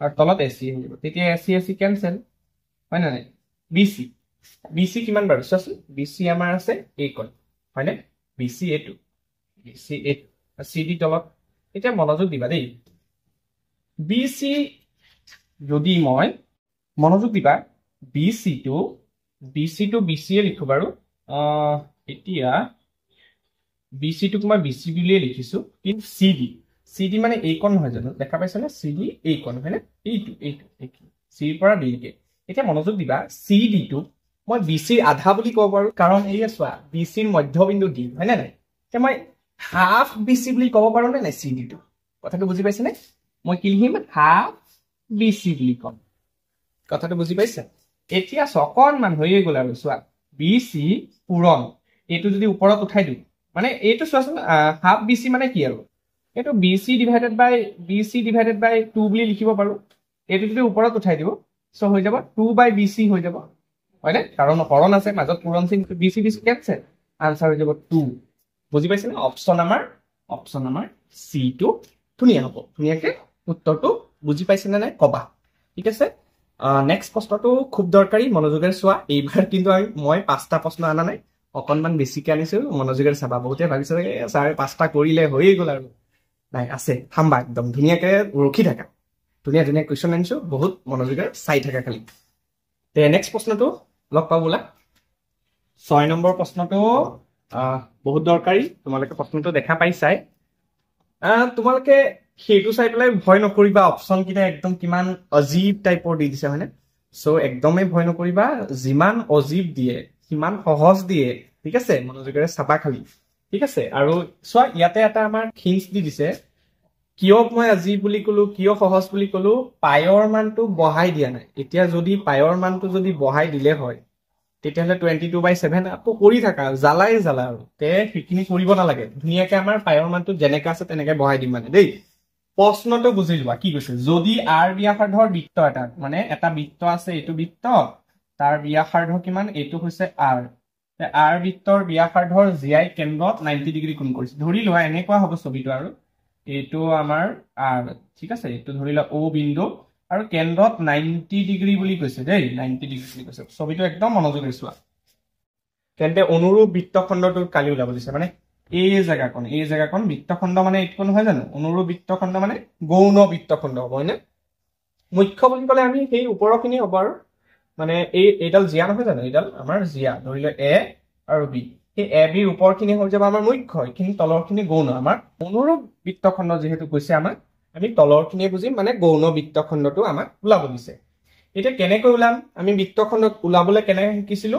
আৰু তলত AC হৈ যাব তেতিয়া AC কেনসেল হয় না নাই BC কিমান বাৰু চোৱাচোন BC আমাৰ আছে এই কোণ হয়নে BC এটো CD তলত এতিয়া মনোযোগ দিবা দেই BC যদি মই মনোযোগ দিবা BC টো BC এ লিখো বাৰু এতিয়া BC টো মই BC বুলিয়ে লিখিছো কিন্তু CD মানে এই কোণ নহয় জানো দেখা পাইছা না CD এই কোণ হয়নে এইটো C পৰা D লৈকে এতিয়া মনোযোগ দিবা CD টো মই BC আধা বুলি ক'ব পাৰো কাৰণ এই চোৱা BC মধ্যবিন্দু D হয় না নাই তে মই হাফ BC বুলি ক'ব পাৰো নে নাই CD টো কথাটো বুজি পাইছে নে মই কি লিখিম হাফ BC বুলি ক'ম কথাটো বুজি পাইছা এতিয়া অকণমান হৈয়ে গ'ল আৰু চোৱা BC পূৰণ এইটো যদি ওপৰত উঠাই দিওঁ মানে এইটো চোৱাচোন হাফ BC মানে কি আৰু এইটো BC ডিভাইডেড বাই 2 বুলি লিখিব পাৰো এইটো যদি ওপৰত উঠাই দিওঁ সো হৈ যাব 2/BC হৈ যাব হয়নে কাৰণ হৰণ আছে মাজত পূৰণ চিন BC কেনসেল আনসাৰ হৈ যাব 2 বুজি পাইছেনে অপচন আমাৰ C টো ধুনিয়া হ'ব ধুনিয়াকে উত্তৰটো বুজি পাইছেনে নাই কবা ঠিক আছে নেক্সট প্ৰশ্নটো খুব দৰকাৰী মনোযোগেৰে চোৱা এইবাৰ কিন্তু মই 5টা প্ৰশ্ন আনা নাই অকনমান বেছিকে আনিছো মনোযোগেৰে চাবা বহুতে ভাবিছে স্যাৰ 5টা কৰিলে হৈয়ে গ'ল আৰু নাই আছে থাম্বা একদম ধুনিয়াকে ৰখি থাকা ধুনিয়া কোৱেশ্চন আনিছো বহুত মনোযোগেৰে চাই থাকা খালি তে নেক্সট প্ৰশ্নটো লগ পাব বলা 6 নম্বৰ প্ৰশ্নটো বহুত দৰকাৰী তোমালোকে প্ৰশ্নটো দেখা পাইছাই তোমালোকে সেইটো চাই পেলাই ভয় নকৰিবা অপচন কিটা একদম কিমান অজীব টাইপৰ দি দিছে হয়নে সো একদমই ভয় নকৰিবা যিমান অজীব দিয়ে সিমান সহজ দিয়ে ঠিক আছে মনোযোগেৰে চাবা খালি ঠিক আছে আৰু চোৱা ইয়াতে এটা আমাৰ হিন্টস দি দিছে কিয় মই অজীব বুলি কলো কিয় সহজ বুলি কলো পায়ৰ মানটো বহাই দিয়া নাই এতিয়া যদি পায়ৰ মানটো যদি বহাই দিলে হয় তেতিয়াহলে 22/7 আকৌ কৰি থাকা জালাই আৰু তে সেইখিনি কৰিব নালাগে ধুনিয়াকে আমাৰ পায়ৰ মানটো যেনেকা আছে তেনেকে বহাই দিম মানে দেই প্ৰশ্নটো বুজি লোৱা কি কৈছে যদি r ব্যাসাৰ্ধৰ বৃত্ত এটা মানে এটা বৃত্ত আছে এইটো বৃত্ত তাৰ ব্যাসাৰ্ধ কিমান এইটো হৈছে r তে r বৃত্তৰ ব্যাসাৰ্ধৰ জিআই কেন্দ্ৰত 90 ডিগ্ৰী কোণ কৰিছে ধৰি লোৱা এনেকুৱা হ'ব ছবিটো আৰু এইটো আমাৰ r ঠিক আছে এইটো ধৰি লোৱা o বিন্দু আৰু কেন্দ্ৰত 90 ডিগ্ৰী বুলি কৈছে দেই 90 ডিগ্ৰী বুলি কৈছে ছবিটো একদম মনোযোগেৰে চোৱা তেন্তে অনুৰূপ বৃত্তখণ্ডটো কালি ওলাব দিছে মানে এই জায়গাকণ বৃত্তখণ্ড মানে এইটো কোন হয় জানো অনুৰূপ বৃত্তখণ্ড মানে গৌণ বৃত্তখণ্ড হ'ব হয়নে মুখ্য বুলি ক'লে আমি সেই ওপৰখিনি হ'ব আৰু মানে এইডাল জিয়া নহয় জানো এইডাল আমাৰ জিয়া ধৰি লও a আৰু b এই a b ৰ ওপৰখিনি হৈ যাব আমাৰ মুখ্য এইখিনি তলৰখিনি গৌণ আমাৰ অনুৰূপ বৃত্তখণ্ড যেহেতু কৈছে আমাক আমি তলৰখিনি বুজিম মানে গৌণ বৃত্তখণ্ডটো আমাক ওলাব দিছে এটা কেনেকৈ ওলাম আমি বৃত্তখণ্ড ওলাবলৈ কেনেকৈ শিকিছিলো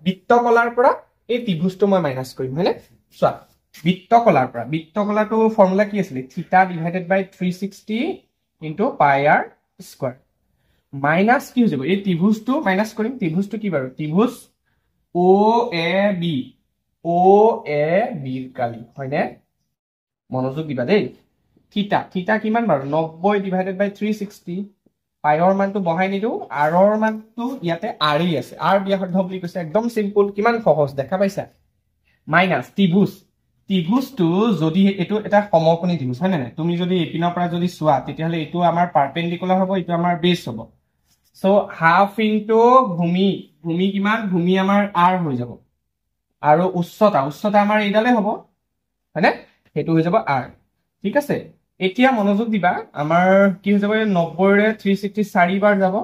বৃত্তকলাৰ পৰা এই ত্ৰিভুজটো মই মাইনাস কৰিম হয়নে চোৱা বৃত্তকলাটো ফৰ্মুলা কি আছিল θ / 360 * πr² মাইনাস কি হৈ যাব এই ত্ৰিভুজটো মাইনাস কৰিম ত্ৰিভুজটো কি বাৰু ত্ৰিভুজ OAB ৰ কালি হয়নে মনোযোগ দিবা দেই θ কিমান বাৰু 90 / 360 পাইৰ মানটো বহাই নিদো r ৰ মানটো ইয়াতে r ই আছে r ব্যাসাৰ্ধ বুলি কৈছে একদম সিম্পল কিমান সহজ দেখা পাইছা মাইনাস ত্ৰিভুজটো যদি এটো এটা সমকোণী ত্ৰিভুজ হয় না তুমি যদি এপিনৰ পৰা যদি চোৱা তেতিয়াহলে এটো আমাৰ পাৰপেন্ডিকুলাৰ হ'ব এটো আমাৰ বেস হ'ব সো হাফ ইনটু ভূমি কিমান ভূমি আমাৰ r হৈ যাব আৰু উচ্চতা আমাৰ এইডালে হ'ব হয়নে হেতু হৈ যাব r ঠিক আছে এতিয়া মনোযোগ দিবা আমাৰ কি হৈ যাব 90 ৰে 360 4 বাৰ যাব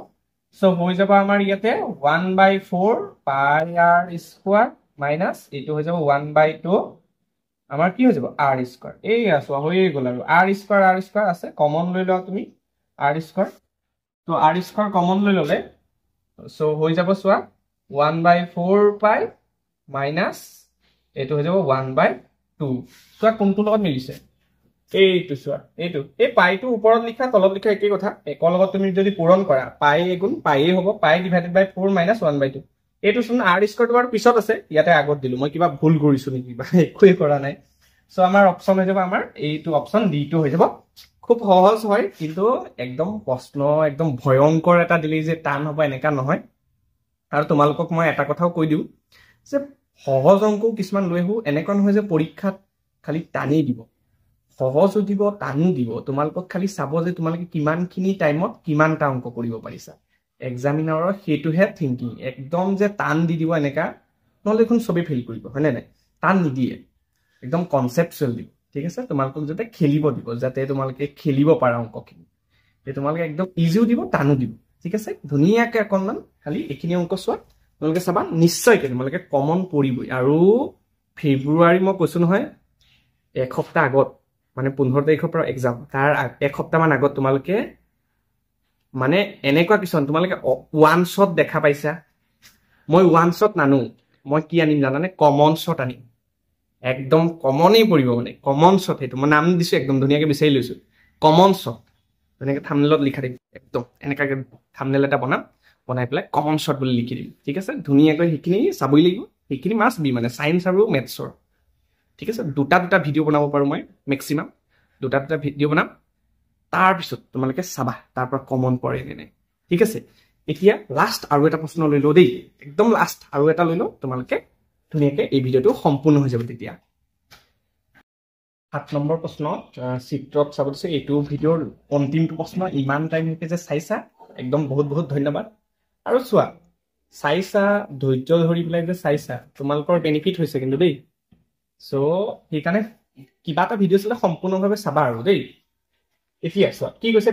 সো হৈ যাব আমাৰ ইয়াতে 1/4 πr² মাইনাস এটো হৈ যাব 1/2 আমাৰ কি হৈ যাব r² এই আছে হৈয়ে গ'ল আৰু r² আছে কমন লৈ লোৱা তুমি r² তো r² কমন লৈ ললে সো হৈ যাব চোৱা 1/4 পাই মাইনাস এটো হৈ যাব 1/2 চোৱা কোনটো লগত মিলিছে এইটো চোৱা এইটো এই পাইটো ওপৰত লিখা তলত লিখা একেই কথা একৰ লগত তুমি যদি পূৰণ কৰা পাই এগুণ পাইয়ে হ'ব পাই / 4 - 1/2 এইটো শুন r² তোমাৰ পিছত আছে ইয়াতে আগত দিলো মই কিবা ভুল কৰিছো নেকি বা একোই কৰা নাই সো আমাৰ অপচন হৈ যাব আমাৰ এইটো অপচন ডি টো হৈ যাব খুব সহজ হয় কিন্তু একদম প্ৰশ্ন একদম ভয়ংকৰ এটা দিলে যে টান হ'ব এনেকা নহয় আৰু তোমালোকক মই এটা কথাও কৈ দিও যে সহজ অংক কিছুমান লৈ হু এনেকা নহয় যে পৰীক্ষাত খালি টানি দিব সহজ দিব টানি দিব তোমালোকক খালি চাব যে তোমালোকে কিমানখিনি টাইমত কিমানটা অংক কৰিব পাৰিছা এক্সামিনাৰৰ হেতুহে থিংকিং একদম যে টান দি দিব এনেকা নহলে এখন সবে ফেল কৰিব হয়নে নাই টান নিদিয়ে একদম কনসেপচুৱেল দিব ঠিক আছে তোমালোকক যাতে খেলিব দিব যাতে তোমালোকে খেলিব পাৰা অংকখিনি তে তোমালোকে একদম ইজিও দিব টানো দিব ঠিক আছে ধুনিয়াকে অকনমান খালি এখিনি অংক চোৱা তোমালোকে চাবা নিশ্চয় তোমালোকে কমন পৰিবই আৰু ফেব্ৰুৱাৰী মই কৈছো নহয় এক সপ্তাহ আগত মানে 15 তাৰিখৰ পৰা এক্সাম তাৰ এক সপ্তাহ মান আগত তোমালোকে মানে এনেকুৱা কিছন তোমালোকে ওৱান শট দেখা পাইছা মই ওৱান শ্বট নানো, মই কি আনিম জানানে? কমন শ্বট আনিম। একদম কমনেই পৰিব, মানে কমন শ্বট। সেইটো মই নাম দিছো, একদম ধুনীয়াকৈ বিচাৰি লৈছো, কমন শ্বট। ধুনীয়াকৈ থাম্বনেইলত লিখা দিম, একদম এনেকুৱাকৈ থাম্বনেইল এটা বনাই পেলাই কমন শ্বট বুলি লিখি দিম। ঠিক আছে, ধুনীয়াকৈ সেইখিনি চাবই লাগিব। সেইখিনি মাষ্ট বি, মানে ছায়েন্স আৰু মেথছৰ। ঠিক আছে, দুটা ভিডিঅ' বনাব পাৰোঁ মই, মেক্সিমাম দুটা ভিডিঅ' বনাম। তাৰপিছত তোমালোকে চাবা তাৰ পৰা কমন পৰে নে নাই। ঠিক আছে, এতিয়া লাষ্ট আৰু এটা প্ৰশ্ন লৈ লওঁ দেই, একদম লাষ্ট আৰু এটা লৈ লওঁ, তোমালোকে ধুনীয়াকৈ এই ভিডিঅ'টো সম্পূৰ্ণ হৈ যাব তেতিয়া। 7 নম্বৰ প্ৰশ্ন চিত্ৰত চাব দিছে। এইটো ভিডিঅ'ৰ অন্তিমটো প্ৰশ্ন। ইমান টাইমলৈকে যে চাইছা, একদম বহুত বহুত ধন্যবাদ। আৰু চোৱা, চাইছা, ধৈৰ্য ধৰি পেলাই যে চাইছা, তোমালোকৰ বেনিফিট হৈছে কিন্তু দেই। চ' সেইকাৰণে কিবা এটা ভিডিঅ' চালে সম্পূৰ্ণভাৱে চাবা আৰু দেই। এতিয়া চোৱা কি কৈছে,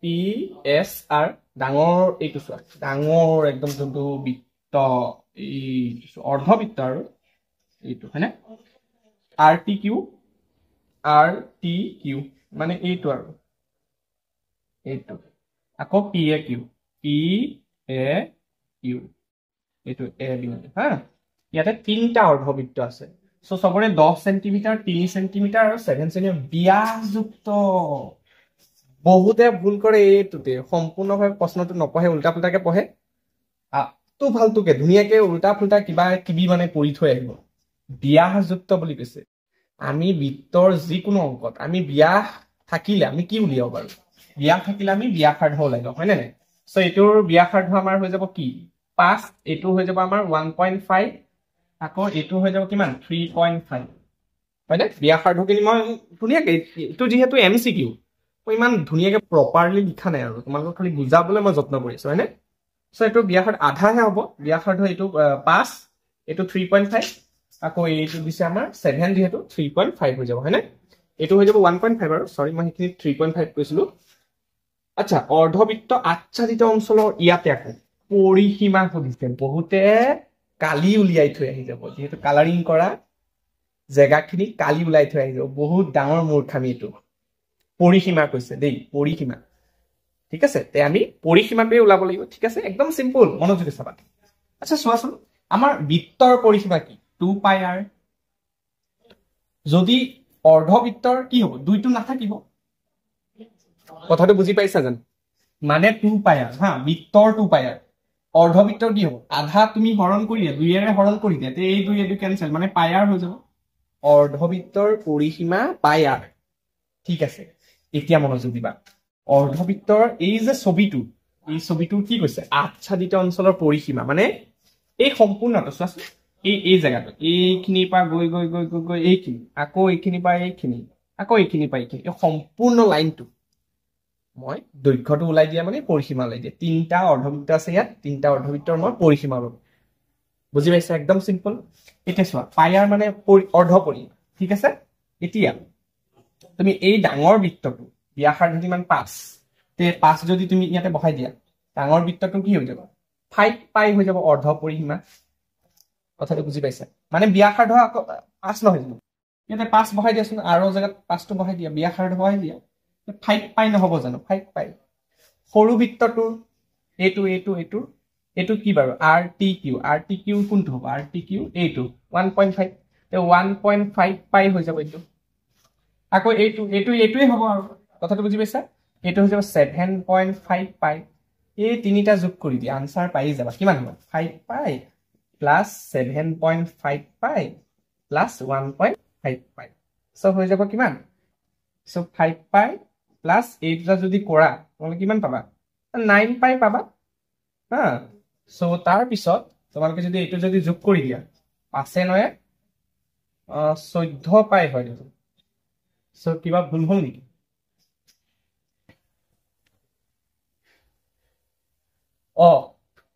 PSR ডাঙৰ, এইটো চোৱা ডাঙৰ একদম যোনটো বৃত্ত, এই অৰ্ধবৃত্ত আৰু এইটো হয়নে, RTQ মানে এইটো আৰু এইটো, আকৌ PAQ এইটো A বিন্দু হা। ইয়াতে 3টা অৰ্ধবৃত্ত আছে। চ' চবৰে 10 চেণ্টিমিটাৰ, 3 চেণ্টিমিটাৰ আৰু 7 চেণ্টিমিটাৰ ব্যাসযুক্ত। বহুতে ভুল কৰে এইটোতে, সম্পূৰ্ণভাৱে প্ৰশ্নটো নপঢ়ে, উল্টা পুল্টাকে পঢ়ে। আটো ফাল্টুকে ধুনীয়াকে উল্টা ফুল্টা কিবা কিবি মানে কৰি থৈ আহিব। ব্যাসযুক্ত বুলি কৈছে। আমি বৃত্তৰ যিকোনো অংকত আমি ব্যাস থাকিলে আমি কি উলিয়াব পাৰো? ব্যাস থাকিলে আমি ব্যাসাৰ্ধ ওলাই লওঁ, হয় নে নাই? চ' এইটোৰ ব্যাসাৰ্ধ আমাৰ হৈ যাব কি? 5, এইটো হৈ যাব আমাৰ 1.5, আকৌ এইটো হৈ যাব কিমান? 3.5, হয় নে? ব্যাসাৰ্ধখিনি মই ধুনীয়াকে, এইটো যিহেতু MCQ, মই ইমান ধুনীয়াকে প্ৰপাৰলি লিখা নাই আৰু তোমালোকক খালি বুজাবলৈ মই যত্ন কৰিছো, হয়নে? চ' এইটো ব্যাসাৰ্ধ আধাহে হ'ব। ব্যাসাৰ্ধ এইটো 5, এইটো 3.5, আকৌ এইটো দিছে আমাৰ 7, যিহেতু 3.5 হৈ যাব, হয়নে? এইটো হৈ যাব 1.5 আৰু চৰি মই সেইখিনি 3.5 কৈছিলো। আচ্ছা, অৰ্ধবৃত্ত আচ্ছাদিত অঞ্চলৰ ইয়াতে আকৌ পৰিসীমা সুধিছে। বহুতে কালি উলিয়াই থৈ আহি যাব, যিহেতু কালাৰিং কৰা জেগাখিনি কালি ওলাই থৈ আহি যাব। বহুত ডাঙৰ মূৰ্খামি এইটো। পৰিসীমা কৈছে দেই, পৰিসীমা। ঠিক আছে, তে আমি পৰিসীমাটোৱে ওলাব লাগিব। ঠিক আছে, একদম চিম্পল, মনোযোগে চাবা। আচ্ছা চোৱাচোন, আমাৰ বৃত্তৰ পৰিসীমা কি? 2πr। যদি অৰ্ধবৃত্তৰ কি হ'ব? 2টো নাথাকিব। কথাটো বুজি পাইছা জানো? মানে 2πr হা, বৃত্তৰ 2πr। অৰ্ধবৃত্তৰ কি হ'ব? আধা তুমি হৰণ কৰি দিয়া, 2ৰে হৰণ কৰি দিয়া, তে এই 2 এইটো কেনচেল, মানে πr হৈ যাব। অৰ্ধবৃত্তৰ পৰিসীমা πr। ঠিক আছে, এতিয়া মনোযোগ দিবা। অৰ্ধবৃত্তৰ এই যে ছবিটো, এই ছবিটো কি কৈছে? আচ্ছাদিত অঞ্চলৰ পৰিসীমা, মানে এই সম্পূৰ্ণটো চোৱাচোন, এই জেগাটো, এইখিনিৰ পৰা গৈ গৈ গৈ গৈ গৈ এইখিনি, আকৌ এইখিনিৰ পৰা এইখিনি, আকৌ এইখিনিৰ পৰা এইখিনি, এই সম্পূৰ্ণ লাইনটো মই দৈৰ্ঘ্যটো ওলাই দিয়া মানে পৰিসীমা ওলাই দিয়া। 3টা অৰ্ধবৃত্ত আছে ইয়াত, 3টা অৰ্ধবৃত্তৰ মই পৰিসীমা ল'ব। বুজি পাইছা? একদম চিম্পল। এতিয়া চোৱা, πr মানে অৰ্ধ পৰিসীমা। ঠিক আছে, এতিয়া তুমি এই ডাঙৰ বৃত্তটো ব্যাসাৰ্ধ কিমান? 5, তে 5 যদি তুমি ইয়াতে বহাই দিয়া, ডাঙৰ বৃত্তটো কি হৈ যাব? 5π হৈ যাব অৰ্ধ পৰিসীমা। কথাটো বুজি পাইছা? মানে ব্যাসাৰ্ধ আকৌ 5 নহয় জানো? ইয়াতে 5 বহাই দিয়াচোন, আৰু জেগাত 5টো বহাই দিয়া, ব্যাসাৰ্ধ বহাই দিয়া, 5π নহব জানো? 5π। সৰু বৃত্তটোৰ এইটো কি বাৰু? RTQ কোনটো হ'ব? RTQ এইটো 1.5, 1.5π হৈ যাব এইটো। আকৌ এইটোৱে হ'ব আৰু। কথাটো বুজি পাইছা? এইটো হৈ যাব 7.5π। এই তিনিটা যোগ কৰি দিয়া, আনসাৰ পাই যাবা। কিমান হ'ব? 5π প্লাছ 7.5π প্লাছ 1.5π। চ' হৈ যাব কিমান? চ' 5π প্লাছ এই দুটা যদি কৰা, তোমালোকে কিমান পাবা? 9π পাবা হা। চ' তাৰপিছত তোমালোকে যদি এইটো যদি যোগ কৰি দিয়া, 5 14π হয় দেখোন। চ' কিবা ভুল হ'ল নেকি?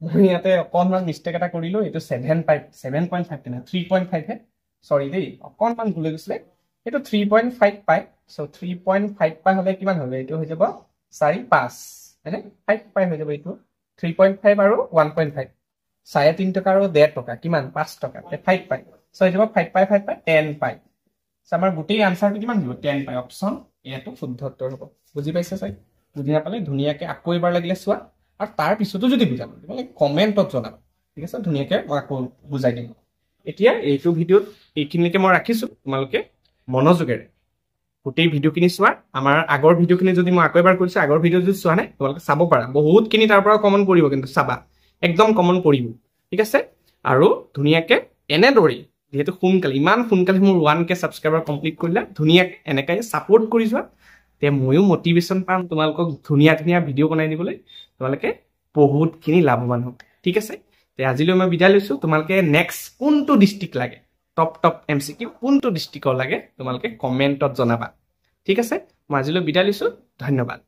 মই ইয়াতে অকণমান মিষ্টেক এটা কৰিলো। এইটো 7.5 তেনে 3.5 হে, চৰি দেই, অকণমান ভুল হৈ গৈছিলে। এইটো 3.5π। চ' 3.5π হলে কিমান হ'ব? এইটো হৈ যাব 4.5, হয়নে? 5π হৈ যাব এইটো। 3.5 আৰু 1.5, 3.5 টকা আৰু 1.5 টকা, কিমান? 5 টকা, 5π। চ' হৈ যাব 5π 10π। আমাৰ গোটেই আনসাৰটো কিমান দিব? 10π। অপশ্যন এটো শুদ্ধ উত্তৰ হ'ব। বুজি পাইছে চাই? বুজি নাপালে ধুনীয়াকে আকৌ এবাৰ লাগিলে চোৱা, আৰু তাৰ পিছতো যদি বুজা তোমালোকে কমেণ্টত জনাবা। ঠিক আছে ধুনীয়াকৈ মই আকৌ বুজাই দিম এতিয়া এইটো ভিডিঅ'ত এইখিনিলৈকে মই ৰাখিছোঁ তোমালোকে মনোযোগেৰে গোটেই ভিডিঅ'খিনি চোৱা আমাৰ আগৰ ভিডিঅ'খিনি যদি মই আকৌ এবাৰ কৈছোঁ আগৰ ভিডিঅ' যদি চোৱা নাই তোমালোকে চাব পাৰা বহুতখিনি তাৰ পৰা কমন পৰিব কিন্তু চাবা একদম কমন পৰিব ঠিক আছে আৰু ধুনীয়াকৈ এনেদৰেই যেহেতু সোনকালে ইমান সোনকালে মোৰ 1K ছাবস্ক্ৰাইবাৰ কমপ্লিট কৰিলা ধুনীয়াকৈ এনেকৈ ছাপোৰ্ট কৰি যোৱা তে ময়ো মটিভেশ্যন পাম তোমালোকক ধুনীয়া ধুনীয়া ভিডিঅ' বনাই দিবলৈ তোমালোকে বহুতখিনি লাভৱান হ'ব ঠিক আছে তে আজিলৈ মই বিদায় লৈছোঁ তোমালোকে নেক্সট কোনটো ডিষ্ট্ৰিক্ট লাগে টপ MCQ কোনটো ডিষ্ট্ৰিক্টৰ লাগে তোমালোকে কমেণ্টত জনাবা ঠিক আছে মই আজিলৈ বিদায় লৈছোঁ ধন্যবাদ